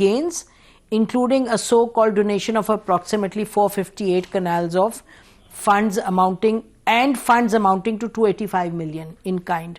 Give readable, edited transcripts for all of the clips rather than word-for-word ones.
gains including a so-called donation of approximately 458 canals of funds amounting to 285 million in kind।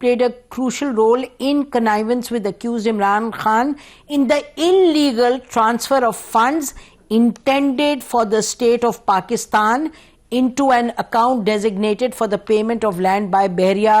played a crucial role in connivance with accused Imran Khan in the illegal transfer of funds intended for the state of Pakistan into an account designated for the payment of land by Bahria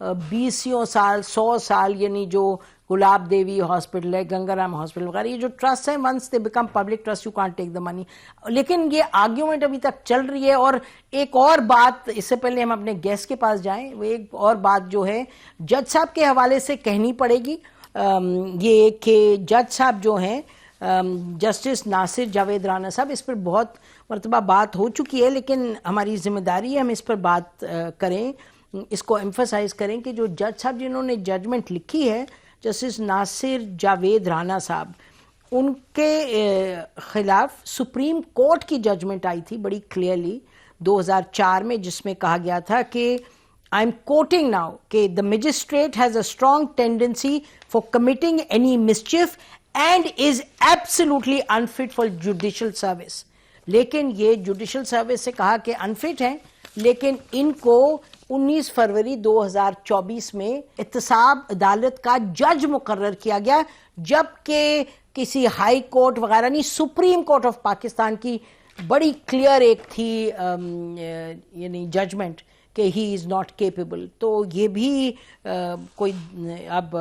20 سال 100 سال، یعنی جو گلاب دیوی hospital ہے، Ganga Ram hospital وغیرہ، یہ جو trust ہیں once they become public trust you can't take the money. لیکن یہ آرگیومنٹ ابھی تک چل رہی ہے. اور ایک اور بات اس سے پہلے ہم اپنے گیسٹ کے پاس جائیں، وہ ایک اور بات جو ہے جج صاحب کے حوالے سے کہنی پڑے گی، یہ کہ جج صاحب جو ہیں جسٹس ناصر جاوید رانا صاحب، اس پر بہت مرتبہ بات ہو چکی ہے، لیکن ہماری ذمہ داری ہے ہم اس پر بات کریں، اس کو ایمفسائز کریں کہ جو جج صاحب جنہوں نے ججمنٹ لکھی ہے، جسٹس ناصر جاوید رانا صاحب، ان کے خلاف سپریم کورٹ کی ججمنٹ آئی تھی بڑی کلیئرلی 2004 میں، جس میں کہا گیا تھا کہ آئی ایم کوٹنگ ناؤ کہ the magistrate has a strong tendency for committing any mischief and is absolutely unfit for judicial service. لیکن یہ جوڈیشل سروس سے کہا کہ انفٹ ہیں، لیکن ان کو 19 فروری 2024 میں احتساب عدالت کا جج مقرر کیا گیا، جبکہ کسی ہائی کورٹ وغیرہ نہیں، سپریم کورٹ آف پاکستان کی بڑی کلیئر ایک تھی یعنی ججمنٹ کہ ہی از ناٹ کیپیبل. تو یہ بھی کوئی اب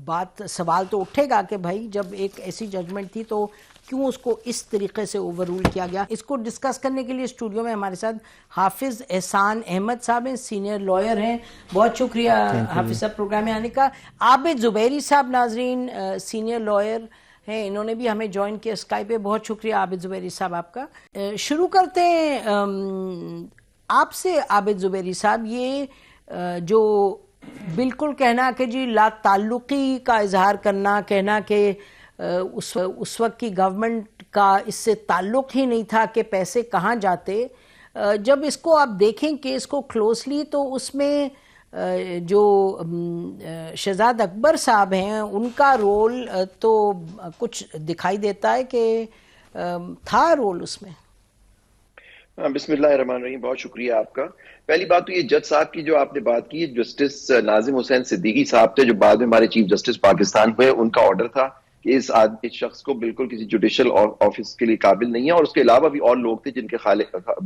بات سوال تو اٹھے گا کہ بھائی جب ایک ایسی ججمنٹ تھی تو کیوں اس کو اس طریقے سے اوور رول کیا گیا. اس کو ڈسکس کرنے کے لیے اسٹوڈیو میں ہمارے ساتھ حافظ احسان احمد صاحب ہیں، سینئر لائر ہیں. بہت شکریہ حافظ صاحب پروگرام میں آنے کا. عابد زبیری صاحب ناظرین سینئر لائر ہیں، انہوں نے بھی ہمیں جوائن کیا اسکائپ پہ. بہت شکریہ عابد زبیری صاحب آپ کا. شروع کرتے ہیں آپ سے عابد زبیری صاحب. یہ جو بالکل کہنا کہ جی لا تعلقی کا اظہار کرنا، کہنا کہ اس وقت کی گورنمنٹ کا اس سے تعلق ہی نہیں تھا کہ پیسے کہاں جاتے، جب اس کو آپ دیکھیں کیس کو کلوزلی تو اس میں جو شہزاد اکبر صاحب ہیں ان کا رول تو کچھ دکھائی دیتا ہے کہ تھا رول اس میں. بسم اللہ الرحمن الرحیم. بہت شکریہ آپ کا. پہلی بات تو یہ جج صاحب کی جو آپ نے بات کی، جسٹس ناظم حسین صدیقی صاحب تھے جو بعد میں ہمارے چیف جسٹس پاکستان ہوئے، ان کا آرڈر تھا کہ اس شخص کو بالکل کسی جوڈیشل آفس کے لیے قابل نہیں ہے، اور اس کے علاوہ بھی اور لوگ تھے جن کے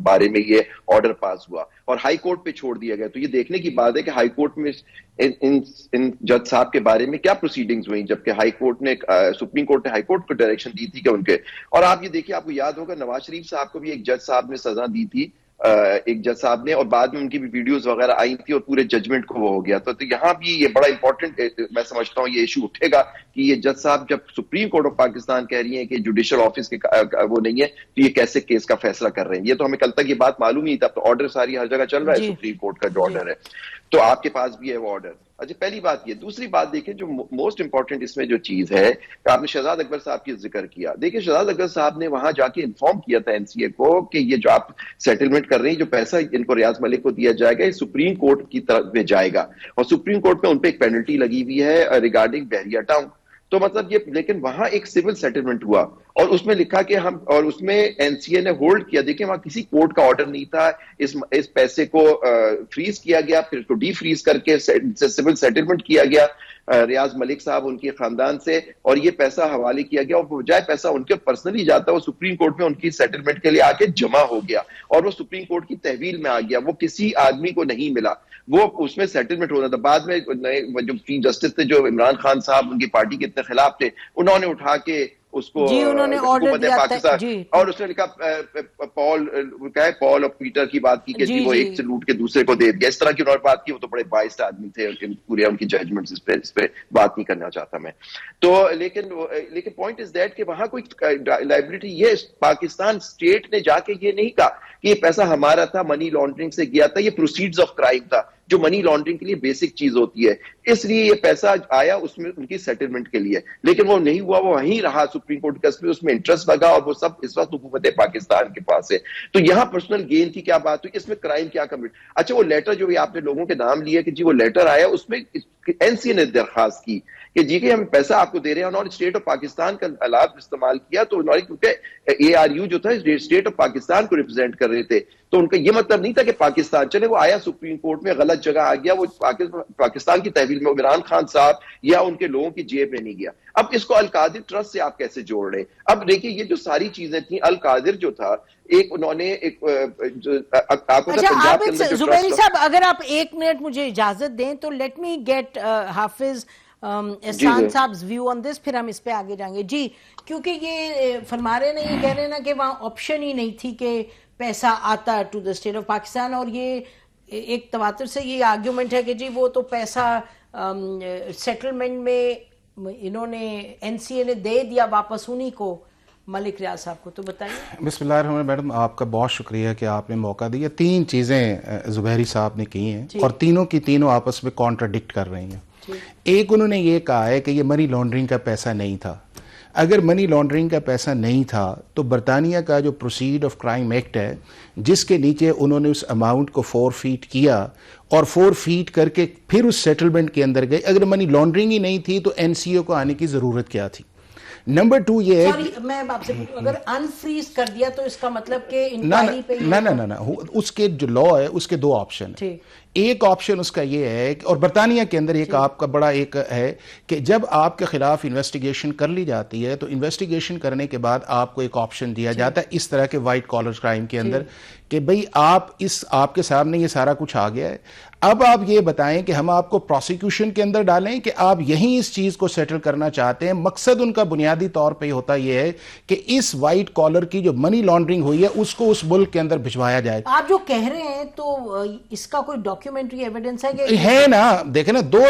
بارے میں یہ آرڈر پاس ہوا اور ہائی کورٹ پہ چھوڑ دیا گیا. تو یہ دیکھنے کی بات ہے کہ ہائی کورٹ میں ان جج صاحب کے بارے میں کیا پروسیڈنگز ہوئیں، جبکہ ہائی کورٹ نے سپریم کورٹ نے ہائی کورٹ کو ڈائریکشن دی تھی کہ ان کے. اور آپ یہ دیکھیے، آپ کو یاد ہوگا نواز شریف صاحب کو بھی ایک جج صاحب نے سزا دی تھی، ایک جج صاحب نے، اور بعد میں ان کی بھی ویڈیوز وغیرہ آئی تھی اور پورے ججمنٹ کو وہ ہو گیا. تو یہاں بھی یہ بڑا امپورٹنٹ میں سمجھتا ہوں یہ ایشو اٹھے گا کہ یہ جج صاحب جب سپریم کورٹ آف پاکستان کہہ رہی ہیں کہ جوڈیشل آفس کے وہ نہیں ہے تو یہ کیسے کیس کا فیصلہ کر رہے ہیں. یہ تو ہمیں کل تک یہ بات معلوم ہی تھا. تو آرڈر ساری ہر جگہ چل رہا ہے سپریم کورٹ کا جو آرڈر ہے، تو آپ کے پاس بھی ہے وہ آرڈر. اچھا پہلی بات یہ. دوسری بات دیکھیں جو موسٹ امپورٹنٹ اس میں جو چیز ہے کہ آپ نے شہزاد اکبر صاحب کی ذکر کیا. دیکھیں شہزاد اکبر صاحب نے وہاں جا کے انفارم کیا تھا این سی اے کو کہ یہ جو آپ سیٹلمنٹ کر رہے ہیں، جو پیسہ ان کو ریاض ملک کو دیا جائے گا یہ سپریم کورٹ کی طرف میں جائے گا، اور سپریم کورٹ میں ان پہ ایک پینلٹی لگی ہوئی ہے ریگارڈنگ بحریہ ٹاؤن. تو مطلب یہ، لیکن وہاں ایک سول سیٹلمنٹ ہوا اور اس میں لکھا کہ ہم، اور اس میں این سی اے نے ہولڈ کیا. دیکھیں وہاں کسی کورٹ کا آرڈر نہیں تھا. اس پیسے کو فریز کیا گیا، پھر اس کو ڈی فریز کر کے سول سیٹلمنٹ کیا گیا ریاض ملک صاحب ان کے خاندان سے، اور یہ پیسہ حوالے کیا گیا، اور بجائے پیسہ ان کے پرسنلی جاتا وہ سپریم کورٹ میں ان کی سیٹلمنٹ کے لیے آ کے جمع ہو گیا، اور وہ سپریم کورٹ کی تحویل میں آ گیا. وہ کسی آدمی کو نہیں ملا، وہ اس میں سیٹلمنٹ ہونا تھا. بعد میں جو چیف جسٹس تھے جو عمران خان صاحب ان کی پارٹی کے اتنے خلاف تھے، انہوں نے اٹھا کے اس کو انہوں نے آرڈر دیا تھا اور اس نے لکھا پال اور پیٹر کی بات کی کہ جی وہ ایک سے لوٹ کے دوسرے کو دے دیا. اس طرح کی انہوں نے بات کی. وہ تو بڑے بائسڈ آدمی تھے، پورے ان کی ججمنٹس اس پہ بات نہیں کرنا چاہتا میں. تو لیکن پوائنٹ از دیٹ کہ وہاں کوئی لائبلٹی، یہ پاکستان اسٹیٹ نے جا کے یہ نہیں کہا کہ یہ پیسہ ہمارا تھا، منی لانڈرنگ سے گیا تھا، یہ پروسیڈز آف کرائم تھا جو منی لانڈرنگ کے لیے بیسک چیز ہوتی ہے، اس لیے یہ پیسہ آیا اس میں ان کی سیٹلمنٹ کے لیے. لیکن وہ نہیں ہوا، وہ وہیں رہا سپریم کورٹ کے اس میں انٹرسٹ لگا، اور وہ سب اس وقت حکومت پاکستان کے پاس ہے. تو یہاں پرسنل گین کی کیا بات ہوئی، اس میں کرائم کیا کمٹ. اچھا وہ لیٹر جو بھی آپ نے لوگوں کے نام لیے کہ جی وہ لیٹر آیا، اس میں این سی اے نے درخواست کی کہ جی کہ ہم پیسہ آپ کو دے رہے ہیں. انہوں نے اسٹیٹ آف پاکستان کا آلات استعمال کیا، تو انہوں نے، کیونکہ اے آر یو جو تھا اسٹیٹ آف پاکستان کو ریپرزینٹ کر رہے تھے، تو ان کا یہ مطلب نہیں تھا کہ پاکستان چلے، وہ آیا سپریم کورٹ میں غلط جگہ آ گیا، وہ پاکستان کی تحویل میں عمران خان صاحب یا ان کے لوگوں کی جیب میں نہیں گیا. اب اس کو القادر ٹرسٹ سے آپ کیسے جوڑ رہے ہیں؟ اب دیکھیے یہ جو ساری چیزیں تھیں، القادر جو تھا ایک انہوں نے ایک آپ کو پنجاب کے اندر زبیری صاحب اگر آپ 1 منٹ مجھے اجازت دیں تو لیٹ می گیٹ حافظ احسان صاحب ویو آن دس، پھر ہم اس پہ آگے جائیں گے. جی کیونکہ یہ فرما رہے نا، یہ کہہ رہے نا کہ وہاں آپشن ہی نہیں تھی کہ پیسہ آتا to the state of Pakistan, اور یہ ایک تواتر سے یہ آرگیومنٹ ہے کہ جی وہ تو پیسہ سیٹلمنٹ میں انہوں نے این سی اے نے دے دیا واپس انہی کو، ملک ریاض صاحب کو. تو بتائیے. بسم اللہ الرحمن الرحیم. میڈم آپ کا بہت شکریہ کہ آپ نے موقع دیا. 3 چیزیں زبیری صاحب نے کی ہیں اور تینوں کی تینوں آپس میں کانٹراڈکٹ کر رہی ہیں. ایک انہوں نے یہ کہا ہے کہ یہ منی لانڈرنگ کا پیسہ نہیں تھا. اگر منی لانڈرنگ کا پیسہ نہیں تھا تو برطانیہ کا جو پروسیڈ آف کرائم ایکٹ ہے جس کے نیچے انہوں نے اس اماؤنٹ کو 4 فیٹ کیا اور 4 فیٹ کر کے پھر اس سیٹلمنٹ کے اندر گئے، اگر منی لانڈرنگ ہی نہیں تھی تو این سی او کو آنے کی ضرورت کیا تھی؟ نمبر 2 یہ ہے، میں آپ سے اگر انفریز کر دیا تو اس کا مطلب کہ انکوائری پہ نہ اس کے جو لا ہے اس کے 2 آپشن ہیں. ایک آپشن اس کا یہ ہے، اور برطانیہ کے اندر ایک آپ کا بڑا ایک ہے کہ جب آپ کے خلاف انویسٹیگیشن کر لی جاتی ہے تو انویسٹیگیشن کرنے کے بعد آپ کو ایک آپشن دیا جاتا ہے اس طرح کے وائٹ کالر کرائم کے اندر کہ بھئی آپ کے سامنے یہ سارا کچھ آ گیا ہے، اب آپ یہ بتائیں کہ ہم آپ کو پروسیکیوشن کے اندر ڈالیں کہ آپ یہیں اس چیز کو سیٹل کرنا چاہتے ہیں. مقصد ان کا بنیادی طور پہ ہوتا یہ ہے کہ اس وائٹ کالر کی جو منی لانڈرنگ ہوئی ہے اس کو اس ملک کے اندر بھجوایا جائے. آپ جو کہہ رہے ہیں تو اس کا کوئی ڈاکیومنٹری ایویڈنس ہے کہ ہے نا؟ دیکھیں نا 2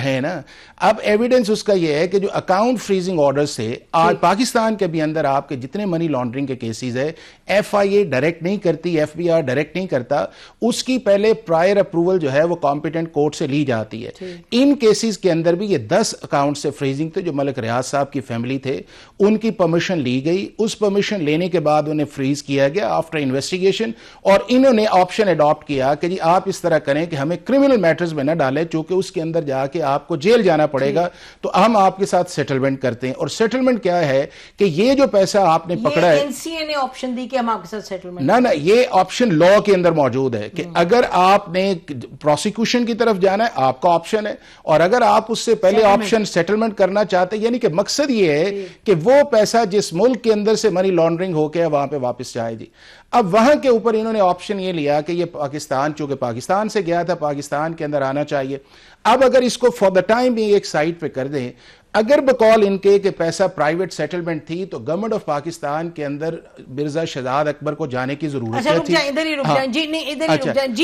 ہے نا. اب ایویڈنس اس کا یہ ہے کہ جو اکاؤنٹ فریزنگ آرڈر سے آج پاکستان کے بھی اندر آپ کے جتنے منی لانڈرنگ کے کیسز ہے، ایف آئی اے ڈائریکٹ نہیں کرتی، ایف بی آر ڈائریکٹ نہیں کرتا، اس کی پہلے پرائر اپروول جو ہے وہ کمپیٹنٹ کورٹ سے لی جاتی ہے. ان کیسز کے اندر بھی یہ 10 اکاؤنٹ سے فریزنگ تھے جو ملک ریاض صاحب کی فیملی تھے، ان کی پرمیشن لی گئی. اس پرمیشن لینے کے بعد انہیں فریز کیا گیا آفٹر انویسٹیگیشن، اور انہوں نے آپشن اڈاپٹ کیا کہ جی آپ اس طرح کریں کہ ہمیں کرمنل میٹرز میں نہ ڈالیں چونکہ اس کے اندر جا کے آپ کو جیل جانا پڑے گا، تو ہم آپ کے ساتھ سیٹلمنٹ کرتے ہیں. اور سیٹلمنٹ کیا ہے کہ یہ جو پیسہ آپ نے پکڑا ہے، این سی اے نے آپشن دی کہ ہم آپ کے ساتھ سیٹلمنٹ نہ یہ آپشن لا کے اندر موجود ہے کہ اگر آپ نے پروسیکیوشن کی طرف جانا ہے آپ کا آپشن ہے، اور اگر آپ اس سے پہلے آپشن سیٹلمنٹ کرنا چاہتے ہیں، یعنی کہ مقصد یہ ہے کہ وہ پیسہ جس ملک کے اندر سے منی لانڈرنگ ہو کے وہاں پہ واپس جائے. جی اب وہاں کے اوپر انہوں نے آپشن یہ لیا کہ یہ پاکستان، چونکہ پاکستان سے گیا تھا پاکستان کے اندر آنا چاہیے. اب اگر اس کو فار دا ٹائم بھی ایک سائٹ پہ کر دیں، اگر بقول ان کے کہ پیسہ پرائیویٹ سیٹلمنٹ تھی تو گورنمنٹ آف پاکستان کے اندر مرزا شہزاد اکبر کو جانے کی ضرورت تھی،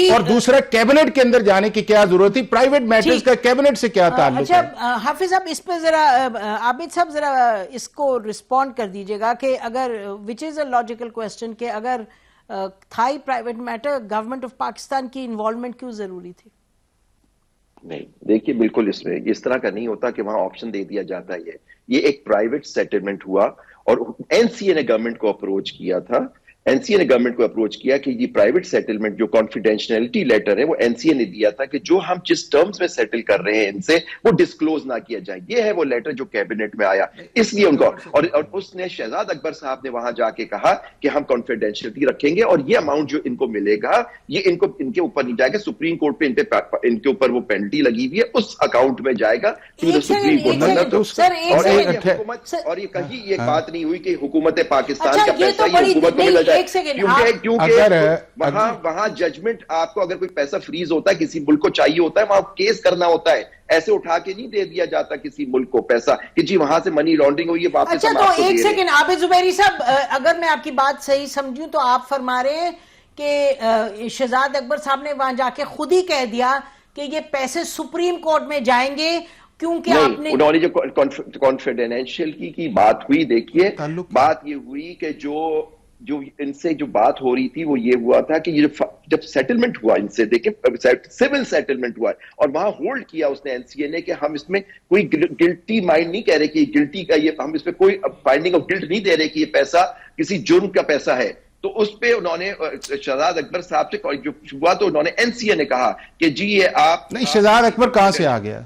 اور دوسرا کیبنٹ کے اندر جانے کی کیا ضرورت تھی؟ پرائیویٹ میٹرز کا کیبنٹ سے کیا تعلق ہے؟ اچھا حافظ صاحب اس پہ ذرا عابد صاحب ذرا اس کو رسپونڈ کر دیجئے گا کہ اگر وچ از اے لاجیکل کوسچن کہ اگر تھا ہی private matter, government of Pakistan کی انوالومنٹ کیوں ضروری تھی؟ نہیں دیکھیے بالکل اس میں اس طرح کا نہیں ہوتا کہ وہاں آپشن دے دیا جاتا ہے. یہ ایک پرائیویٹ سیٹلمنٹ ہوا اور این سی اے نے گورنمنٹ کو اپروچ کیا تھا. این سی اے نے گورنمنٹ کو اپروچ کیا کہ یہ پرائیویٹ سیٹلمنٹ جو کانفیڈینشیلٹی لیٹر ہے وہ این سی اے نے دیا تھا کہ جو ہم جس ٹرمز میں سیٹل کر رہے ہیں ان سے وہ ڈسکلوز نہ کیا جائے. یہ ہے وہ لیٹر جو کیبنٹ میں آیا، اس لیے ان کو اور اس نے شہزاد اکبر صاحب نے وہاں جا کے کہا کہ ہم کانفیڈینشیلٹی رکھیں گے اور یہ اماؤنٹ جو ان کو ملے گا یہ ان کے اوپر نہیں جائے گا. سپریم کورٹ پہ ان کے اوپر وہ پینلٹی لگی ہوئی ہے، اس اکاؤنٹ میں جائے گا سپریم کورٹ. اور یہ کہیں یہ بات نہیں ہوئی کہ حکومت پاکستان کا پیسہ یہ حکومت کو ملا جائے، کیونکہ وہاں ججمنٹ آپ کو اگر کوئی پیسہ فریز ہوتا ہے کسی ملک کو چاہیے ہوتا ہے وہاں کیس کرنا ہوتا ہے، ایسے اٹھا کے نہیں دے دیا جاتا کسی ملک کو پیسہ کہ جی وہاں سے منی لانڈرنگ ہوئی ہے واپس. اچھا تو ایک سیکنڈ عابد زبیری صاحب، اگر میں آپ کی بات صحیح سمجھوں تو آپ فرما رہے ہیں کہ شہزاد اکبر صاحب نے وہاں جا کے خود ہی کہہ دیا کہ یہ پیسے سپریم کورٹ میں جائیں گے کیونکہ آپ نے انہوں نے جو کانفیڈینشیل کی بات ہوئی، دیکھیے بات یہ ہوئی کہ جو ان سے جو بات ہو رہی تھی وہ یہ ہوا تھا کہ یہ جب سیٹلمنٹ ہوا ان سے، دیکھیں سول سیٹلمنٹ ہوا اور وہاں ہولڈ کیا اس نے این سی اے نے کہ ہم اس میں کوئی گلٹی مائنڈ نہیں کہہ رہے کہ گلٹی کا یہ ہم اس میں کوئی فائنڈنگ آف گلٹ نہیں دے رہے کہ یہ پیسہ کسی جرم کا پیسہ ہے. تو اس پہ انہوں نے شہزاد اکبر صاحب سے جو ہوا تو انہوں نے این سی اے نے کہا کہ جی یہ آپ نہیں، شہزاد اکبر کہاں سے آ گیا؟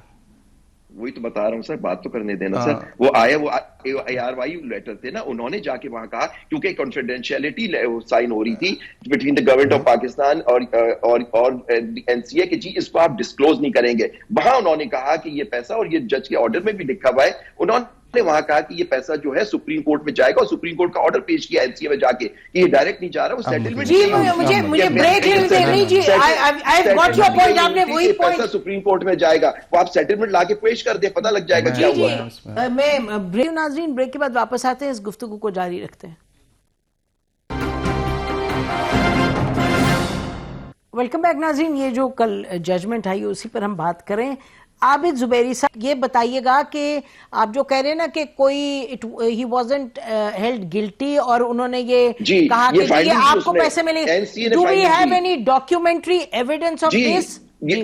وہی تو بتا رہا ہوں سر, بات تو کرنے دینا سر. وہ آیا, وہ ARY لیٹر تھے نا, انہوں نے جا کے وہاں کہا, کیونکہ کانفیڈینشیلٹی سائن ہو رہی تھی between the government of Pakistan اور NCA کہ جی اس کو آپ ڈسکلوز نہیں کریں گے. وہاں انہوں نے کہا کہ یہ پیسہ, اور یہ جج کے آرڈر میں بھی لکھا ہوا ہے, انہوں نے وہاں کہا کہ یہ پیسہ جو ہے سپریم کورٹ میں جائے گا, اور سپریم کورٹ کا آرڈر پیش کیا NCA میں جا کے کہ یہ ڈائریکٹ نہیں جا رہا, وہ سیٹلمنٹ. جی مجھے بریک لینے دیں. نہیں جی, I have got your point. آپ نے وہی پوائنٹ, پیسہ سپریم کورٹ میں جائے گا, وہ آپ سیٹلمنٹ لا کے پیش کر دیں, پتہ لگ جائے گا کیا ہوا ہے. میں بریک, ناظرین بریک کے بعد واپس آتے ہیں, اس گفتگو کو جاری رکھتے ہیں. ویلکم بیک ناظرین. یہ جو کل ججمنٹ آئی اسی پر ہم بات کریں. عابد زبیری صاحب, یہ بتائیے گا کہ آپ جو کہہ رہے ہیں نا کہ کوئی ہی وازنٹ ہیلڈ گلٹی, اور انہوں نے یہ کہا کہ یہ آپ کو پیسے ملے, do we have any documentary evidence of this? یہ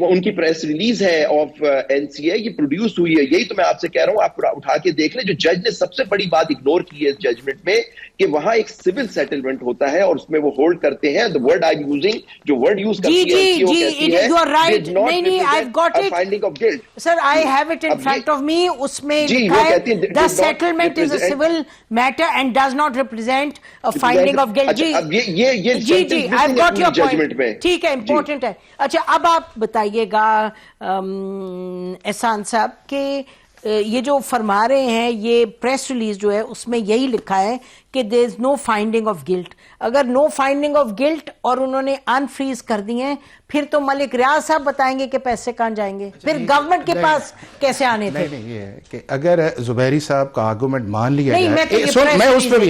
ان کی پریس ریلیز ہے آف NCA, یہ پروڈیوس ہوئی ہے. یہی تو میں آپ سے کہہ رہا ہوں, آپ اٹھا کے دیکھ لیں. جو جج نے سب سے بڑی بات اگنور کی ہے اس ججمنٹ میں, کہ وہاں ایک سول سیٹلمنٹ ہوتا ہے, اور اس میں وہ ہولڈ کرتے ہیں the word I'm using, جو ورڈ یوز کرتی ہے NCA, وہ کہتی ہے you are right. نہیں, I've got it. finding of guilt. Sir, I have it in front of me. اس میں لکھا ہے the settlement is a civil matter and does not represent a finding of guilt. G I've got your point. ٹھیک ہے, important ہے. اچھا, اب آپ بتائیے گا احسان صاحب کہ یہ جو فرما رہے ہیں, یہ پریس ریلیز جو ہے اس میں یہی لکھا ہے کہ there is no finding of guilt. اگر no finding of guilt اور انہوں نے unfreeze کر دی ہیں, پھر تو ملک ریاض صاحب بتائیں گے کہ پیسے کہاں جائیں گے, پھر گورنمنٹ کے پاس کیسے آنے تھے؟ نہیں, یہ ہے کہ اگر زبیری صاحب کا آرگومنٹ مان لیا جائے,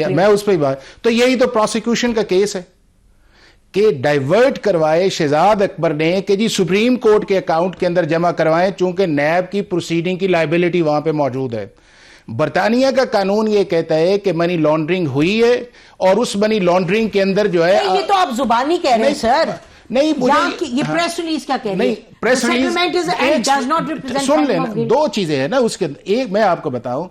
میں اس پہ بات, تو یہی تو پروسیکیوشن کا کیس ہے کہ ڈائیورٹ کروائے شہزاد اکبر نے کہ جی سپریم کورٹ کے اکاؤنٹ کے اندر جمع کروائیں, چونکہ نیب کی پروسیڈنگ کی لائبلٹی وہاں پہ موجود ہے. برطانیہ کا قانون یہ کہتا ہے کہ منی لانڈرنگ ہوئی ہے, اور اس منی لانڈرنگ کے اندر جو ہے, یہ تو آپ زبانی کہہ رہے ہیں سر. نہیں, یہ پریس ریلیز کیا کہہ رہی ہے؟ نہیں, پریس ریلیز سن لینا, دو چیزیں ہیں نا اس کے اندر. ایک میں آپ کو بتاؤں,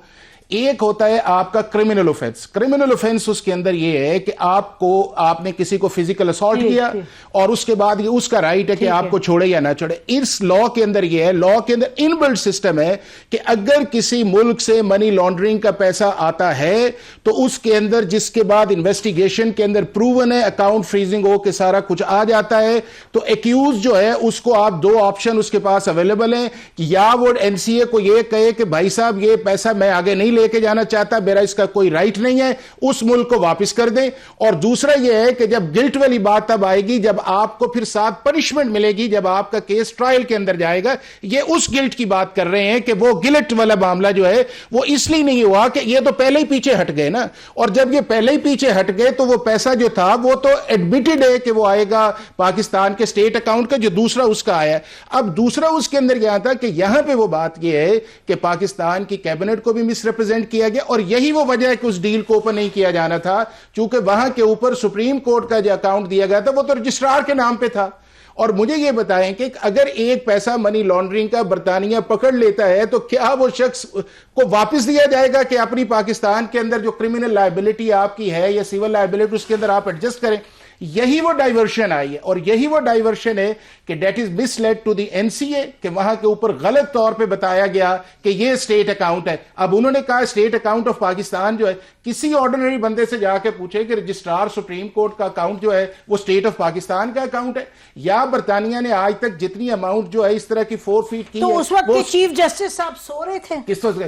ایک ہوتا ہے آپ کا کرمنل اوفینس. کرمنل اوفینس اس کے اندر یہ ہے کہ آپ نے کسی کو فزیکل اسالٹ کیا, اور اس کے بعد یہ اس کا رائٹ ہے کہ آپ کو چھوڑے یا نہ چھوڑے. اس لا کے اندر یہ ہے, لا کے اندر ان بلٹ سسٹم ہے کہ اگر کسی ملک سے منی لانڈرنگ کا پیسہ آتا ہے تو اس کے اندر, جس کے بعد انویسٹیگیشن کے اندر پروون ہے, اکاؤنٹ فریزنگ ہو کے سارا کچھ آ جاتا ہے, تو ایکیوز جو ہے اس کو آپ دو آپشن اس کے پاس اویلیبل ہیں, کہ یا وہ NCA کو یہ کہے کہ بھائی صاحب یہ پیسہ میں آگے نہیں لے کے جانا چاہتا, میرا اس کا کوئی رائٹ نہیں ہے, اس ملک کو واپس کر دیں. اور دوسرا یہ ہے کہ جب گلٹ والی بات تب آئے گی جب آپ کو پھر ساتھ پنشمنٹ ملے گی, جب آپ کا کیس ٹرائل کے اندر جائے گا. یہ اس گلٹ کی بات کر رہے ہیں کہ وہ گلٹ والا معاملہ جو ہے وہ اس لیے نہیں ہوا کہ یہ تو پہلے ہی پیچھے ہٹ گئے نا, اور جب یہ پہلے ہی پیچھے ہٹ گئے تو وہ پیسہ جو تھا وہ تو ایڈمیٹڈ ہے کہ وہ آئے گا پاکستان کے اسٹیٹ اکاؤنٹ کا, جو دوسرا اس کا آیا. اب دوسرا اس کے اندر کیا تھا کہ یہاں پہ وہ بات یہ ہے کہ پاکستان کی کیبنٹ کو بھی مس ریپرزینٹ کیا گیا, اور یہی وہ وجہ ہے کہ اس ڈیل کو اوپن نہیں کیا جانا تھا, چونکہ وہاں کے اوپر سپریم کورٹ کا جو اکاؤنٹ دیا گیا تھا وہ تو رجسٹرار کے نام پہ تھا. اور مجھے یہ بتائیں کہ اگر ایک پیسہ منی لانڈرنگ کا برطانیہ پکڑ لیتا ہے تو کیا وہ شخص کو واپس دیا جائے گا کہ اپنی پاکستان کے اندر جو کرمنل لائبلٹی آپ کی ہے یا سیول لائبلٹی اس کے اندر آپ ایڈجسٹ کریں؟ یہی وہ ڈائیورشن آئی ہے, اور یہی وہ ڈائیورشن ہے کہ that is mislead to the NCA, کہ وہاں کے اوپر غلط طور پہ بتایا گیا کہ یہ اسٹیٹ اکاؤنٹ ہے. اب انہوں نے کہا اسٹیٹ اکاؤنٹ آف پاکستان جو ہے, کسی آرڈنری بندے سے جا کے پوچھے کہ رجسٹرار سپریم کورٹ کا اکاؤنٹ جو ہے وہ اسٹیٹ آف پاکستان کا اکاؤنٹ ہے, یا برطانیہ نے آج تک جتنی اماؤنٹ جو ہے اس طرح کی فورفیٹ کی تو اس وقت چیف جسٹس صاحب سو رہے تھے. کس طرح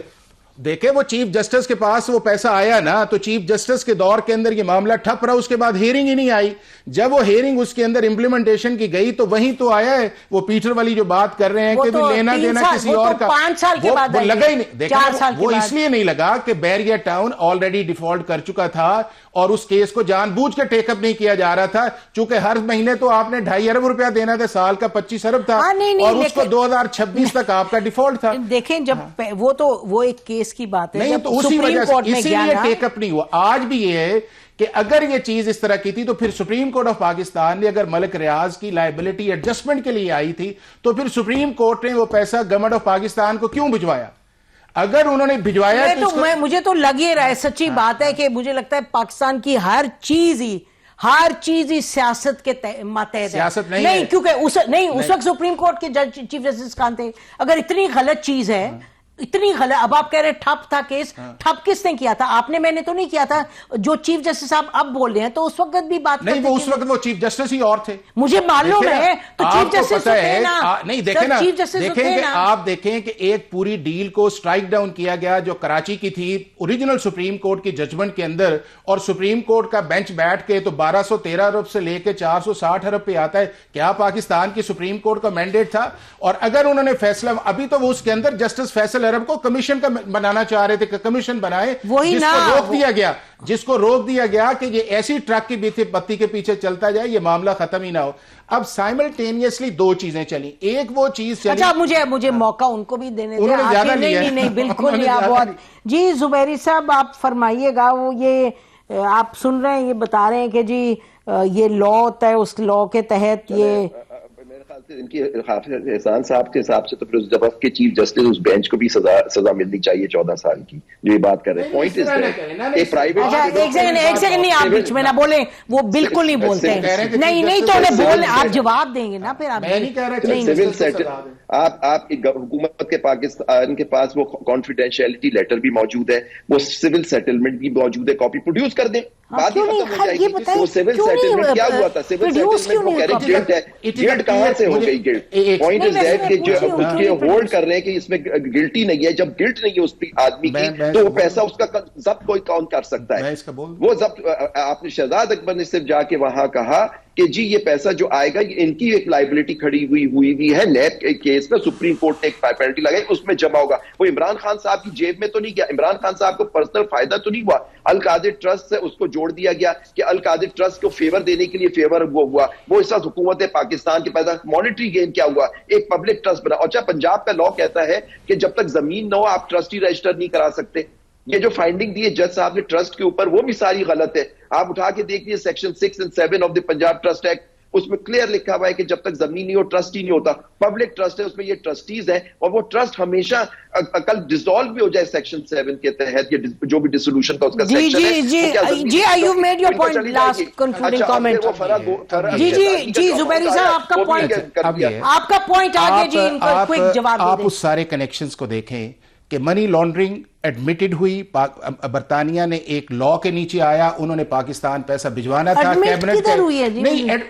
دیکھیں, وہ چیف جسٹس کے پاس وہ پیسہ آیا نا, تو چیف جسٹس کے دور کے اندر یہ معاملہ ٹھپ رہا, اس کے بعد ہیئرنگ ہی نہیں آئی. جب وہ ہیئرنگ اس کے اندر امپلیمنٹیشن کی گئی تو وہیں تو آیا ہے وہ پیٹر والی جو بات کر رہے ہیں کہ لینا دینا کسی اور کا, 5 سال کے بعد لگا ہی نہیں. وہ اس لیے نہیں لگا کہ بیریا ٹاؤن آلریڈی ڈیفالٹ کر چکا تھا, اور اس کیس کو جان بوجھ کے ٹیک اپ نہیں کیا جا رہا تھا, چونکہ ہر مہینے تو آپ نے 2.5 ارب روپیہ دینا تھا, سال کا 25 ارب تھا, اور اس کو 2026 تک آپ کا ڈیفالٹ تھا. دیکھیں جب وہ ایک کیس کی بات ہے, تو اسی وجہ سے اسی لیے ٹیک اپ نہیں ہوا. آج بھی یہ ہے کہ اگر یہ چیز اس طرح کی تھی تو پھر سپریم کورٹ آف پاکستان نے, اگر ملک ریاض کی لائبلٹی ایڈجسٹمنٹ کے لیے آئی تھی تو پھر سپریم کورٹ نے وہ پیسہ گورنمنٹ آف پاکستان کو کیوں بھجوایا؟ اگر انہوں نے بھجوایا مجھے تو لگ ہی رہا ہے, سچی بات ہے کہ مجھے لگتا ہے پاکستان کی ہر چیز ہی ہر چیز ہی سیاست کے ماتحت ہے. سیاست نہیں نہیں ہے. کیونکہ اس وقت سپریم کورٹ کے جج چیف جسٹس کون تھے؟ اگر اتنی غلط چیز ہے, اتنی غلط, اب آپ کہہ رہے ٹھپ تھا کیس, ٹھپ کس نے کیا تھا؟ آپ نے, میں نے تو نہیں کیا تھا. جو چیف جسٹس آپ اب بول رہے ہیں تو اس وقت بھی بات نہیں, وہ اس وقت وہ چیف جسٹس ہی اور تھے. مجھے معلوم ہے, تو چیف جسٹس نہیں دیکھیں نا, دیکھیں کہ آپ دیکھیں کہ ایک پوری ڈیل کو سٹرائک ڈاؤن کیا گیا جو کراچی کی تھی اوریجنل سپریم کورٹ کی ججمنٹ کے اندر, اور سپریم کورٹ کا بینچ بیٹھ کے تو 1213 ارب سے لے کے 460 ارب پہ آتا ہے. کیا پاکستان کی سپریم کورٹ کا مینڈیٹ تھا؟ اور اگر انہوں نے فیصلہ, ابھی تو وہ اس کے اندر جسٹس فیصل ارب کو کمیشن کا بنانا چاہ رہے تھے کہ کمیشن بنائے, جس کو روک دیا گیا کہ یہ ایسی ٹرک کی بتی کے پیچھے چلتا جائے, یہ معاملہ ختم ہی نہ ہو. اب سائملٹینیسلی دو چیزیں چلیں. ایک وہ چیز چلی, اچھا مجھے موقع ان کو بھی دینے انہوں نے زیادہ نہیں بالکل نہیں. آپ بہت جی زبیری صاحب آپ فرمائیے گا. وہ یہ آپ سن رہے ہیں, یہ بتا رہے ہیں کہ جی یہ لا ہوتا ہے, اس لا کے تحت یہ میرے خیال سے ان کی حافظ احسان صاحب کے حساب سے تو پھر جب کے چیف جسٹس اس بینچ کو بھی سزا ملنی چاہیے 14 سال کی, جو یہ بات کر رہے ہیں. پوائنٹ از ایک پرائیویٹ, ایک سیکنڈ نہیں, آپ بیچ میں نہ بولیں, وہ بالکل نہیں بولتے ہیں. نہیں تو انہیں بولیں, آپ جواب دیں گے نا پھر. آپ میں نہیں کہہ رہا سول سیٹل, آپ حکومت کے پاکستان کے پاس وہ کانفیڈینشیلٹی لیٹر بھی موجود ہے, وہ سول سیٹلمنٹ بھی موجود ہے, کاپی پروڈیوس کر دیں, بات ہی ختم ہو جائے گی. وہ سول سیٹلمنٹ کیا ہوا تھا؟ سول سیٹلمنٹ وہ کہہ رہے گلٹ ہے. گلٹ کہاں سے ہو گئی گلٹ؟ پوائنٹ از دیٹ کہ جو ہولڈ کر رہے ہیں کہ اس میں گلٹی نہیں ہے. جب گلٹ نہیں ہے اس آدمی کی تو وہ پیسہ اس کا ضبط کوئی کون کر سکتا ہے؟ وہ ضبط آپ نے شہزاد اکبر نے صرف جا کے وہاں کہا کہ جی یہ پیسہ جو آئے گا ان کی ایک لائبلٹی کھڑی ہوئی ہے نیب کیس میں, سپریم کورٹ نے ایک پینلٹی لگائی, اس میں جمع ہوگا. وہ عمران خان صاحب کی جیب میں تو نہیں گیا, عمران خان صاحب کو پرسنل فائدہ تو نہیں ہوا. القادر ٹرسٹ سے اس کو جوڑ دیا گیا کہ القادر ٹرسٹ کو فیور دینے کے لیے فیور وہ ہوا. وہ اس وقت حکومت پاکستان کے پیدا مانیٹری گین کیا ہوا, ایک پبلک ٹرسٹ بنا. اور پنجاب کا لا کہتا ہے کہ جب تک زمین نہ ہو آپ ٹرسٹی رجسٹر نہیں کرا سکتے. یہ جو فائنڈنگ دی ہے جج صاحب نے ٹرسٹ کے اوپر, وہ بھی ساری غلط ہے. آپ اٹھا کے دیکھ لیجیے سیکشن 6 اور 7 of the Punjab trust act, اس میں کلیئر لکھا ہوا ہے کہ جب تک زمین نہیں ہو ٹرسٹ ہی نہیں ہوتا. پبلک ٹرسٹ ہے, اس میں یہ ٹرسٹیز ہیں, اور وہ ٹرسٹ ہمیشہ کل ڈیزالو بھی ہو جائے سیکشن 7 کے تحت, یہ جو بھی ڈیسولوشن کا اس کا سیکشن ہے. جی you made your point, last concluding comment. جی زبیری صاحب آپ کا پوائنٹ آگے. جی ان کا کوئک جواب دیں. آپ اس سارے کنیکشنز کو دیکھیں کہ منی لانڈرنگ ایڈمیٹڈ ہوئی, برطانیہ نے ایک لا کے نیچے آیا, انہوں نے پاکستان پیسہ بھجوانا تھا کیبنٹ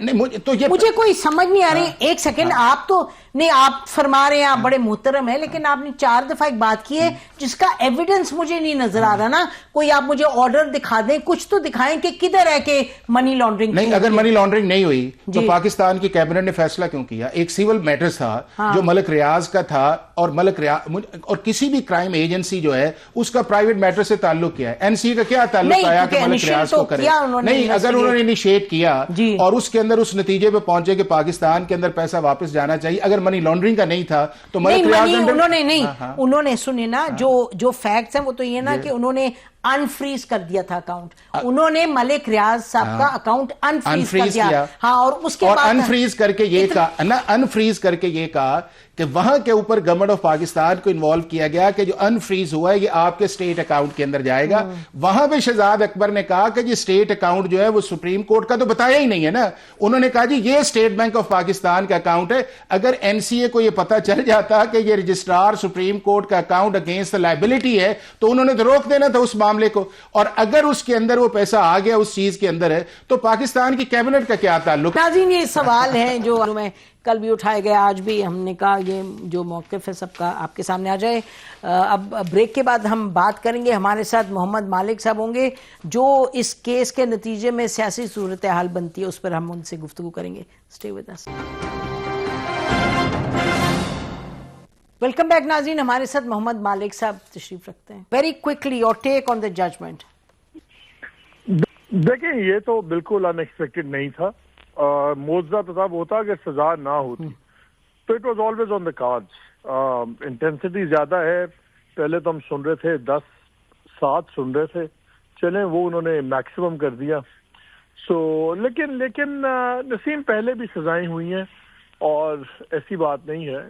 کے. مجھے کوئی سمجھ نہیں آ رہی. ایک سیکنڈ, آپ تو نہیں, آپ فرما رہے ہیں آپ بڑے محترم ہیں, لیکن آپ نے 4 دفعہ ایک بات کی ہے جس کا ایویڈنس مجھے نہیں نظر آ رہا نا. کوئی آپ مجھے آرڈر دکھا دیں, کچھ تو دکھائیں کہ کدھر ہے کہ منی لانڈرنگ نہیں. اگر منی لانڈرنگ نہیں ہوئی تو پاکستان کی کیبنٹ نے فیصلہ کیوں کیا؟ ایک سیول میٹرز تھا جو ملک ریاض کا تھا, اور ملک ریاض اور کسی بھی کرائم ایجنسی جو ہے اس کا پرائیویٹ میٹر سے تعلق کیا ہے؟ این سی کا کیا تعلق آیا کہ ملک ریاض کو کرے؟ نہیں, اگر انہوں نے انیشیٹ کیا اور اس کے اندر اس نتیجے پہ پہنچے کہ پاکستان کے اندر پیسہ واپس جانا چاہیے, اگر منی لانڈرنگ کا نہیں تھا تو ملک ریاض انہوں نے سنے نا, جو فیکٹس ہیں وہ تو یہ نا کہ انہوں نے انفریز کر دیا تھا اکاؤنٹ. انہوں نے ملک ریاض صاحب کا اکاؤنٹ انفریز کر دیا. ہاں, اور اس کے بعد انفریز کر کے یہ کہا نا, انفریز کر کے یہ کہا کہ وہاں کے اوپر گورنمنٹ آف پاکستان کو انوالو کیا گیا کہ جو انفریز ہوا ہے یہ آپ کے اسٹیٹ اکاؤنٹ کے اندر جائے گا. وہاں پہ شہزاد اکبر نے کہا کہ یہ اسٹیٹ اکاؤنٹ جو ہے وہ سپریم کورٹ کا تو بتایا ہی نہیں ہے نا. انہوں نے کہا جی یہ اسٹیٹ بینک آف پاکستان کا اکاؤنٹ ہے. اگر این سی اے کو یہ پتا چل جاتا کہ یہ رجسٹرار سپریم کورٹ کا اکاؤنٹ اگینسٹ لائبلٹی ہے تو انہوں نے تو روک دینا تھا اس معاملے کو. اور اگر اس کے اندر وہ پیسہ آ گیا اس چیز کے اندر ہے تو پاکستان کی کیبنٹ کا کیا تعلق؟ ناظرین, یہ سوال ہیں جو میں کل بھی اٹھائے گئے, آج بھی ہم نے کہا یہ جو موقف ہے سب کا آپ کے سامنے آ جائے. اب بریک کے بعد ہم بات کریں گے. ہمارے ساتھ محمد مالک صاحب ہوں گے جو اس کیس کے نتیجے میں سیاسی صورتحال بنتی ہے اس پر ہم ان سے گفتگو کریں گے. Stay with us. Welcome back ناظرین, ہمارے ساتھ محمد مالک صاحب تشریف رکھتے ہیں. Very quickly your take on the judgement. دیکھیں, یہ تو بالکل ان ایکسپیکٹڈ نہیں تھا. موضوع تو تب ہوتا کہ سزا نہ ہوتی, تو it was always on the cards. Intensity زیادہ ہے. پہلے تو ہم سن رہے تھے 10-7 سن رہے تھے, چلیں وہ انہوں نے میکسیمم کر دیا. لیکن نسیم پہلے بھی سزائیں ہوئی ہیں اور ایسی بات نہیں ہے.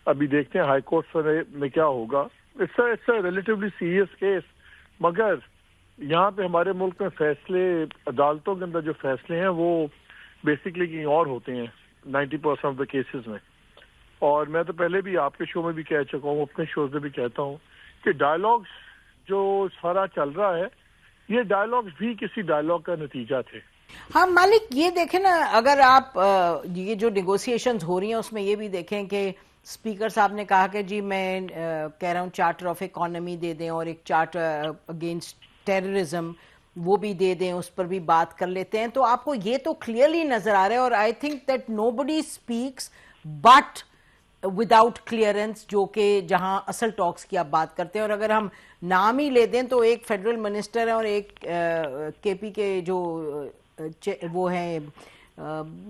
ابھی دیکھتے ہیں ہائی کورٹ میں کیا ہوگا. It's a relatively serious case, مگر یہاں پہ ہمارے ملک میں فیصلے عدالتوں کے اندر جو فیصلے ہیں وہ بیسکلی کہیں اور ہوتے ہیں 90% آف دا کیسز میں. اور میں تو پہلے بھی آپ کے شو میں بھی کہہ چکا ہوں, اپنے شوز میں بھی کہتا ہوں کہ ڈائلاگز جو سارا چل رہا ہے یہ ڈائلاگز بھی کسی ڈائلاگ کا نتیجہ تھے. ہاں مالک یہ دیکھیں نا, اگر آپ یہ جو نیگوسیشنز ہو رہی ہیں اس میں یہ بھی دیکھیں کہ اسپیکر صاحب نے کہا کہ جی میں کہہ رہا ہوں چارٹر آف اکانومی دے دیں اور ایک چارٹر اگینسٹ ٹیررزم وہ بھی دے دیں, اس پر بھی بات کر لیتے ہیں. تو آپ کو یہ تو کلیئرلی نظر آ رہا ہے, اور I think that nobody speaks but without clearance, جو کہ جہاں اصل ٹاکس کی آپ بات کرتے ہیں. اور اگر ہم نام ہی لے دیں تو ایک فیڈرل منسٹر ہے اور ایک کے پی کے جو وہ ہیں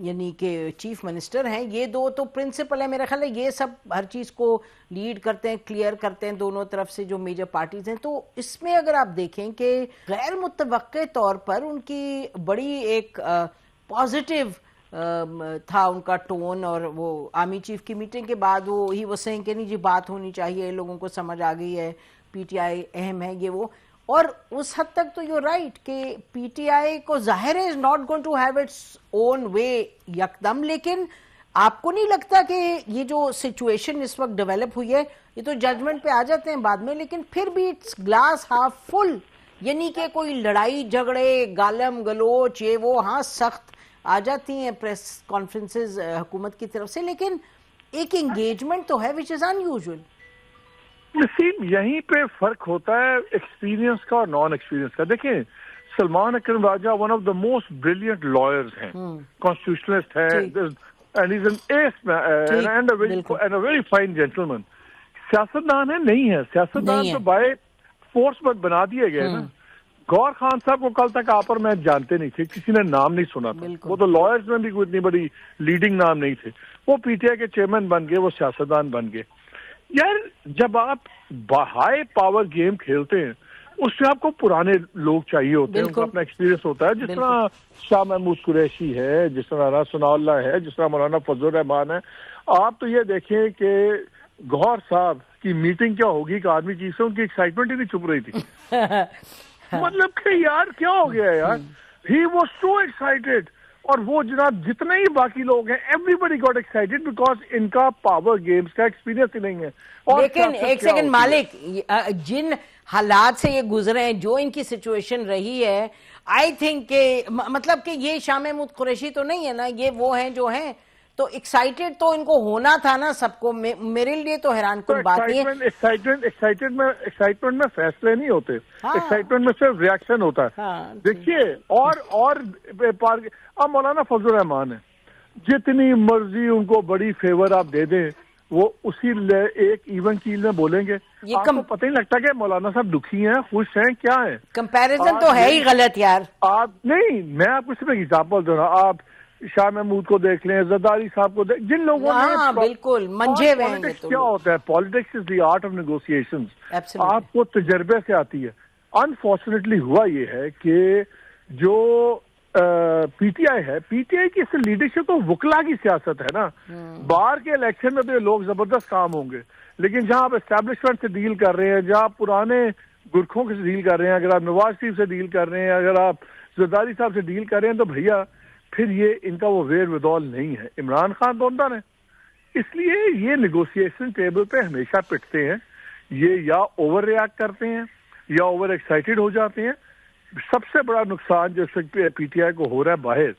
یعنی کہ چیف منسٹر ہیں, یہ دو تو پرنسپل ہیں میرا خیال ہے. یہ سب ہر چیز کو لیڈ کرتے ہیں, کلیئر کرتے ہیں دونوں طرف سے جو میجر پارٹیز ہیں. تو اس میں اگر آپ دیکھیں کہ غیر متوقع طور پر ان کی بڑی ایک پازیٹیو تھا ان کا ٹون, اور وہ آرمی چیف کی میٹنگ کے بعد وہ ہی وہ سینگ کہ نہیں جی بات ہونی چاہیے, لوگوں کو سمجھ آ گئی ہے پی ٹی آئی اہم ہے یہ وہ. اور اس حد تک تو یو رائٹ کہ پی ٹی آئی کو ظاہر ہے is not going to have its own way یکدم, لیکن آپ کو نہیں لگتا کہ یہ جو سچویشن اس وقت ڈیولپ ہوئی ہے, یہ تو ججمنٹ پہ آ جاتے ہیں بعد میں, لیکن پھر بھی اٹس گلاس ہاف فل, یعنی کہ کوئی لڑائی جھگڑے گالم گلوچ یہ وہ ہاں سخت آ جاتی ہیں پریس کانفرنسز حکومت کی طرف سے, لیکن ایک انگیجمنٹ تو ہے وچ از ان یوزول. نسیم یہیں پہ فرق ہوتا ہے ایکسپیرینس کا اور نان ایکسپیرینس کا. دیکھیں Salman Akram Raja one of the most brilliant lawyers ہیں, کانسٹیٹیوشنلسٹ ہیں, and is an ace and a very fine gentleman. سیاستدان ہے نہیں ہے, سیاستدان تو بائی فورس بنا دیے گئے نا. گور خان صاحب کو کل تک آپ اور میں جانتے نہیں تھے, کسی نے نام نہیں سنا تھا, وہ تو لائرز میں بھی کوئی اتنی بڑی لیڈنگ نام نہیں تھے. وہ پی ٹی آئی کے چیئرمین بن گئے, وہ سیاستدان بن گئے. یار جب آپ ہائی پاور گیم کھیلتے ہیں اس سے آپ کو پرانے لوگ چاہیے ہوتے ہیں, ان کا اپنا ایکسپیرینس ہوتا ہے, جس طرح شاہ محمود قریشی ہے, جس طرح رانا ثناء اللہ ہے, جس طرح مولانا فضل الرحمان ہے. آپ تو یہ دیکھیں کہ گوہر صاحب کی میٹنگ کیا ہوگی کہ آرمی چیف سے ان کی ایکسائٹمنٹ ہی نہیں چھپ رہی تھی. مطلب کہ یار کیا ہو گیا یار, ہی واز سو ایکسائٹیڈ. اور وہ جناب جتنے ہی باقی لوگ ہیں everybody got excited because ان کا پاور گیمز کا ایکسپیرینس ہی نہیں ہے. لیکن ایک سیکنڈ مالک, جن حالات سے یہ گزرے ہیں, جو ان کی سچویشن رہی ہے, آئی تھنک کہ مطلب کہ یہ شاہ محمود قریشی تو نہیں ہے نا, یہ وہ ہیں جو ہیں, تو ایکسائٹیڈ تو ان کو ہونا تھا نا سب کو. میرے لیے تو حیران کن بات نہیں ہے. ایکسائٹمنٹ میں فیصلے نہیں ہوتے, ایکسائٹمنٹ میں صرف ریاکشن ہوتا ہے. دیکھیے اور اب مولانا فضل الرحمان ہے, جتنی مرضی ان کو بڑی فیور آپ دے دیں وہ اسی ایک ایون چیز میں بولیں گے. آپ کو پتہ نہیں لگتا کہ مولانا صاحب دکھی ہیں, خوش ہیں, کیا ہیں. کمپیریزن تو ہے ہی غلط یار. آپ نہیں, میں آپ کو صرف ایگزامپل دے رہا ہوں. آپ شاہ محمود کو دیکھ لیں, زرداری صاحب کو دیکھ, جن لوگوں نے بالکل منجے ہوئے ہیں. کیا ہوتا ہے politics is the art of negotiation, آپ کو تجربے سے آتی ہے. انفارچونیٹلی ہوا یہ ہے کہ جو پی ٹی آئی ہے, پی ٹی آئی کی لیڈرشپ تو وکلا کی سیاست ہے نا. باہر کے الیکشن میں تو یہ لوگ زبردست کام ہوں گے, لیکن جہاں آپ اسٹیبلشمنٹ سے ڈیل کر رہے ہیں, جہاں آپ پرانے گرکھوں سے ڈیل کر رہے ہیں, اگر آپ نواز شریف سے ڈیل کر رہے ہیں, اگر آپ زرداری صاحب سے ڈیل کر رہے ہیں, تو بھیا پھر یہ ان کا وہ ویر ودول نہیں ہے. عمران خان تو اندر ہے, اس لیے یہ نیگوسیشن ٹیبل پہ ہمیشہ پٹتے ہیں. یہ یا اوور ریئیکٹ کرتے ہیں یا اوور ایکسائٹیڈ ہو جاتے ہیں. سب سے بڑا نقصان جو پی ٹی آئی کو ہو رہا ہے باہر,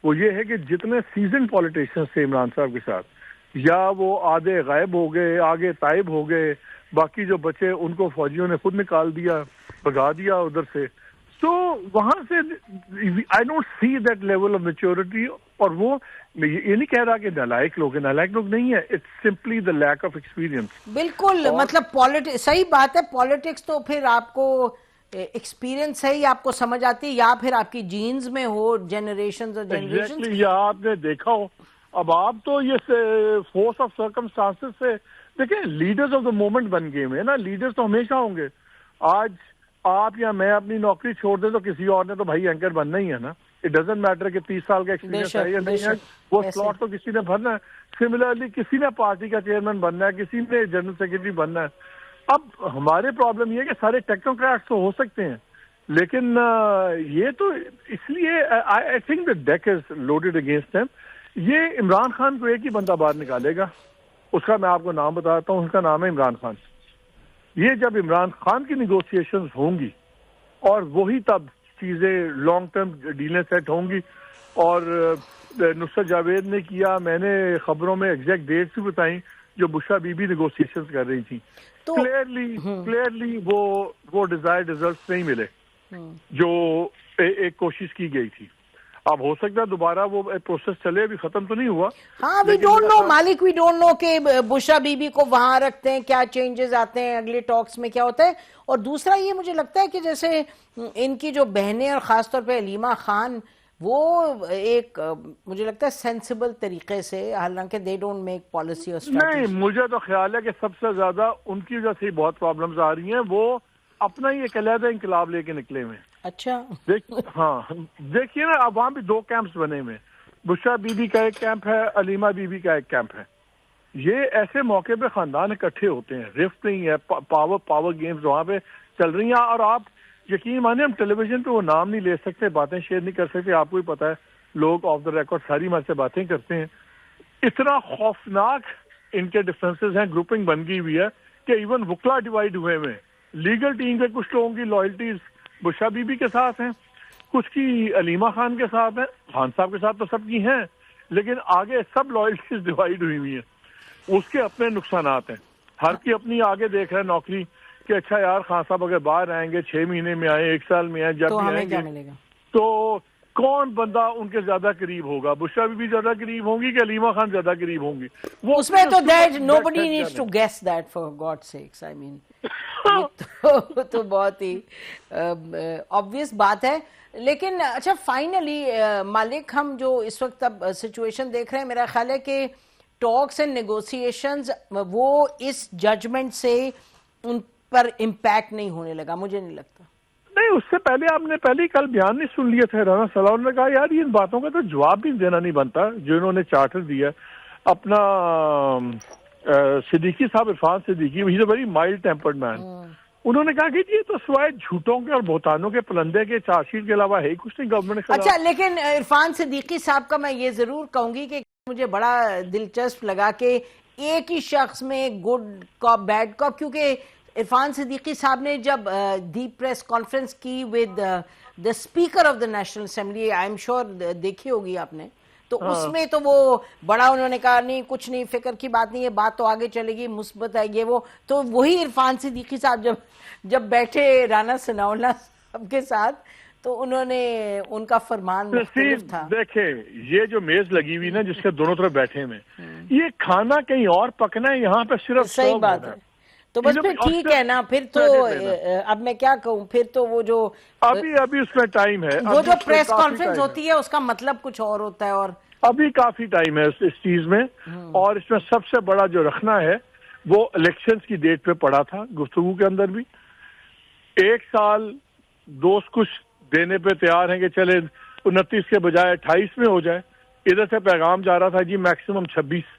وہ یہ ہے کہ جتنے سیزن پولیٹیشینز تھے عمران صاحب کے ساتھ, یا وہ آدھے غائب ہو گئے, آگے تائب ہو گئے, باقی جو بچے ان کو فوجیوں نے خود نکال دیا, بھگا دیا ادھر سے. تو وہاں سے I don't see that level of maturity. اور وہ یہ نہیں کہہ رہا کہ نالائق لوگ ہیں, نالائق لوگ نہیں ہے, it's simply the lack of experience. بالکل, مطلب صحیح بات ہے. پالیٹکس تو پھر آپ کو ایکسپیرینس ہے ہی, آپ کو سمجھ آتی ہے, یا پھر آپ کی جینز میں ہو, جنریشنز اور جنریشنز. یا آپ نے دیکھا ہو, اب آپ تو یہ فورس آف سرکمسٹانسز سے دیکھیں, لیڈرز آف دا مومنٹ بن گئے ہیں نا. لیڈرز تو ہمیشہ ہوں گے. آج آپ یا میں اپنی نوکری چھوڑ دیں تو کسی اور نے تو بھائی اینکر بننا ہی ہے نا. اٹ ڈزنٹ میٹر کہ 30 سال کا ایکسپیرینس ہے یا نہیں ہے, وہ سلاٹ تو کسی نے بھرنا ہے. سملرلی کسی نے پارٹی کا چیئرمین بننا ہے, کسی نے جنرل سیکرٹری بننا ہے. اب ہمارے پرابلم یہ ہے کہ سارے ٹیکنوکریٹس تو ہو سکتے ہیں, لیکن یہ تو اس لیے I think the deck is loaded against them. یہ عمران خان کو ایک ہی بندہ باہر نکالے گا, اس کا میں آپ کو نام بتاتا ہوں, اس کا نام ہے عمران خان. یہ جب عمران خان کی نیگوسیشنز ہوں گی اور وہی تب چیزیں لانگ ٹرم ڈیلیں سیٹ ہوں گی. اور نصرت جاوید نے کیا, میں نے خبروں میں ایگزیکٹ ڈیٹس بھی بتائیں جو بشرا بی بی نیگوسیشنز کر رہی تھی. کلیئرلی وہ ڈیزائرڈ ریزلٹس نہیں ملے جو ایک کوشش کی گئی تھی. اب ہو سکتا ہے دوبارہ وہ پروسیس چلے, ابھی ختم تو نہیں ہوا. ہاں we don't know Malik, we don't know کہ بشرا بی بی کو وہاں رکھتے ہیں کیا چینجز آتے ہیں, اگلے ٹاکس میں کیا ہوتا ہے. اور دوسرا یہ مجھے لگتا ہے کہ جیسے ان کی جو بہنیں اور خاص طور پہ علیمہ خان, وہ ایک مجھے لگتا ہے سینسیبل طریقے سے, حالانکہ دے ڈونٹ میک پالیسی اور اسٹریٹجی. نہیں, مجھے تو خیال ہے کہ سب سے زیادہ ان کی وجہ سے بہت پرابلمز آ رہی ہیں. وہ اپنا ہی ایک علیحدہ انقلاب لے کے نکلے ہوئے. اچھا ہاں دیکھیے نا, اب وہاں بھی 2 کیمپس بنے ہوئے. بشرا بی بی کا ایک کیمپ ہے, علیمہ بی بی کا ایک کیمپ ہے. یہ ایسے موقع پہ خاندان اکٹھے ہوتے ہیں, رفٹ نہیں ہے, پاور گیمز وہاں پہ چل رہی ہیں. اور آپ یقین مانیں ہم ٹیلی ویژن پہ وہ نام نہیں لے سکتے, باتیں شیئر نہیں کر سکتے, آپ کو ہی پتا ہے لوگ آف دا ریکارڈ ساری ہمارے سے باتیں کرتے ہیں. اتنا خوفناک ان کے ڈفرینسز ہیں, گروپنگ بن گئی ہوئی ہے کہ ایون وکلا ڈیوائڈ ہوئے ہوئے. لیگل ٹیم کے کچھ لوگوں کی لائلٹیز بشرا بی بی کے ساتھ ہیں, کچھ کی علیمہ خان کے ساتھ ہیں, خان صاحب کے ساتھ تو سب کی ہیں, لیکن آگے سب لائلٹیز ڈیوائڈ ہوئی ہوئی ہیں. اس کے اپنے نقصانات ہیں, ہر کی اپنی آگے دیکھ رہے ہیں نوکری کہ اچھا یار خان صاحب اگر باہر آئیں گے 6 مہینے میں آئیں, 1 سال میں آئیں, جب بھی آئیں گے تو کون بندہ ان کے زیادہ قریب ہوگا؟ بشرا بی بی زیادہ قریب ہوں گی کہ علیمہ خان زیادہ قریب ہوں گی؟ وہ اس میں تو nobody needs to guess that for God's sakes. I mean تو بہت ہی obvious بات ہے. لیکن اچھا فائنلی مالک, ہم جو اس وقت اب سچویشن دیکھ رہے ہیں, میرا خیال ہے کہ ٹاکس اینڈ نیگوسیشنز وہ اس ججمنٹ سے ان پر امپیکٹ نہیں ہونے لگا, مجھے نہیں لگتا. نہیں, اس سے پہلے آپ نے پہلے کل بیان نہیں سن لیا تھا, رانا صلاح نے کہا یار ان باتوں کا تو جواب بھی دینا نہیں بنتا جو انہوں نے چارٹر دیا. اپنا صدیقی صاحب, عرفان صدیقی, ہی از اے ویری مائلڈ ٹیمپرڈ مین. انہوں نے کہا کہ یہ تو سوائے جھوٹوں کے اور بہتانوں کے پلندے کے چارج شیٹ کے علاوہ ہے ہی کچھ نہیں گورنمنٹ کے. اچھا, لیکن عرفان صدیقی صاحب کا میں یہ ضرور کہوں گی کہ مجھے بڑا دلچسپ لگا کہ ایک ہی شخص میں گڈ کاپ بیڈ کاپ, کیونکہ عرفان صدیقی صاحب نے جب دی پریس کانفرنس کی with the speaker of the national assembly, I am sure دیکھی ہوگی آپ نے, تو اس میں تو وہ بڑا انہوں نے کہا نہیں کچھ نہیں, فکر کی بات نہیں ہے, بات تو آگے چلے گی, مثبت ہے یہ وہ. تو وہی عرفان صدیقی صاحب جب بیٹھے رانا ثناء اللہ صاحب کے ساتھ, تو انہوں نے ان کا فرمان مختلف تھا. دیکھیں یہ جو میز لگی ہوئی نا جس کے دونوں طرف بیٹھے میں, یہ کھانا کہیں اور پکنا ہے, یہاں پہ صرف صحیح بات ہے. تو بس پھر ٹھیک ہے نا, پھر تو اب میں کیا کہوں, پھر تو وہ جو ابھی اس میں ٹائم ہے, وہ جو پریس کانفرنس ہوتی ہے اس کا مطلب کچھ اور ہوتا ہے, اور ابھی کافی ٹائم ہے اس چیز میں. اور اس میں سب سے بڑا جو رکھنا ہے وہ الیکشنز کی ڈیٹ پہ پڑا تھا گفتگو کے اندر بھی. 1 سال دوست کچھ دینے پہ تیار ہیں کہ چلے 29 کے بجائے 28 میں ہو جائے. ادھر سے پیغام جا رہا تھا جی میکسیمم 26.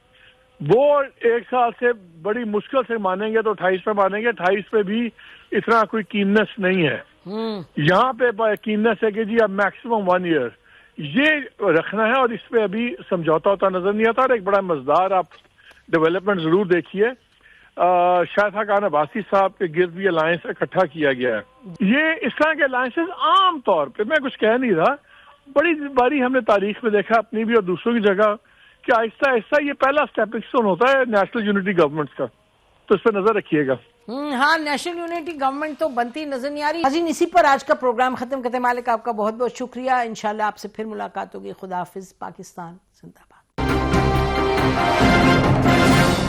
وہ 1 سال سے بڑی مشکل سے مانیں گے تو 28 پہ مانیں گے. 28 پہ بھی اتنا کوئی کیننس نہیں ہے. یہاں پہ کیننس ہے کہ جی اب میکسیمم 1 ایئر یہ رکھنا ہے, اور اس پہ ابھی سمجھوتا ہوتا نظر نہیں آتا. اور ایک بڑا مزدار آپ ڈیولپمنٹ ضرور دیکھیے, شاہد خاقان عباسی صاحب کے گرد بھی الائنس اکٹھا کیا گیا ہے. یہ اس طرح کے الائنسز عام طور پہ, میں کچھ کہہ نہیں رہا, بڑی باری ہم نے تاریخ میں دیکھا اپنی بھی اور دوسروں کی جگہ کہ آہستہ آہستہ یہ پہلا اسٹیپنگ اسٹون ہوتا ہے نیشنل یونٹی گورنمنٹ کا. تو اس پہ نظر رکھیے گا. ہاں, نیشنل یونٹی گورنمنٹ تو بنتی نظر نہیں آ رہی. ناظرین, اسی پر آج کا پروگرام ختم کرتے ہیں. مالک آپ کا بہت بہت شکریہ. انشاءاللہ آپ سے پھر ملاقات ہوگی. خدا حافظ. پاکستان زندہ باد.